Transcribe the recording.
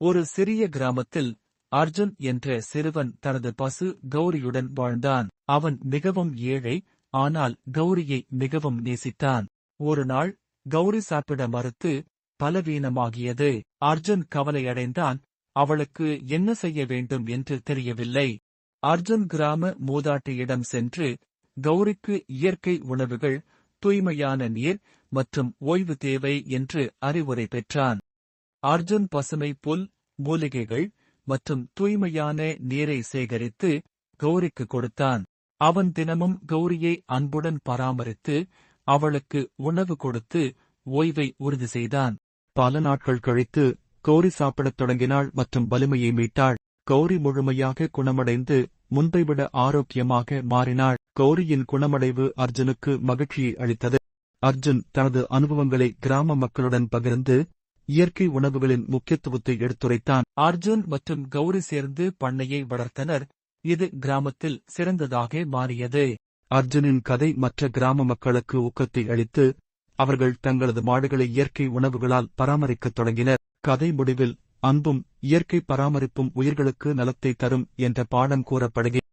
ஒரு சிறிய கிராமத்தில் அர்ஜுன் என்ற சிறுவன் தனது பசு கௌரியுடன் வாழ்ந்தான். அவன் மிகவும் ஏழை, ஆனால் கௌரியை மிகவும் நேசித்தான். ஒரு நாள் கௌரி சாப்பிட மறுத்து பலவீனமாகியது. அர்ஜுன் கவலையடைந்தான். அவளுக்கு என்ன செய்ய வேண்டும் என்று தெரியவில்லை. அர்ஜுன் கிராம மூதாட்டியிடம் சென்று கௌரிக்கு இயற்கை உணவுகள், தூய்மையான நீர் மற்றும் ஓய்வு தேவை என்று அறிவுரை பெற்றான். அர்ஜுன் பசுமை புல், மூலிகைகள் மற்றும் தூய்மையான நீரை சேகரித்து கௌரிக்கு கொடுத்தான். அவன் தினமும் கௌரியை அன்புடன் பராமரித்து அவளுக்கு உணவு கொடுத்து ஓய்வை உறுதி செய்தான். பல நாட்கள் கழித்து கௌரி சாப்பிடத் தொடங்கினாள் மற்றும் வலிமையை மீட்டாள். கௌரி முழுமையாக குணமடைந்து முன்பைவிட ஆரோக்கியமாக மாறினாள். கௌரியின் குணமடைவு அர்ஜுனுக்கு மகிழ்ச்சியை அளித்தது. அர்ஜுன் தனது அனுபவங்களை கிராம மக்களுடன் பகிர்ந்து இயற்கை உணவுகளின் முக்கியத்துவத்தை எடுத்துரைத்தான். அர்ஜுன் மற்றும் கௌரி சேர்ந்து பண்ணையை வளர்த்தனர். இது கிராமத்தில் சிறந்ததாக மாறியது. அர்ஜுனின் கதை மற்ற கிராம மக்களுக்கு ஊக்கத்தை அளித்து அவர்கள் தங்களது மாடுகளை இயற்கை உணவுகளால் பராமரிக்கத் தொடங்கினர். கதை முடிவில் அன்பும் இயற்கை பராமரிப்பும் உயிர்களுக்கு நலத்தை தரும் என்ற பாடம் கூறப்படுகிறது.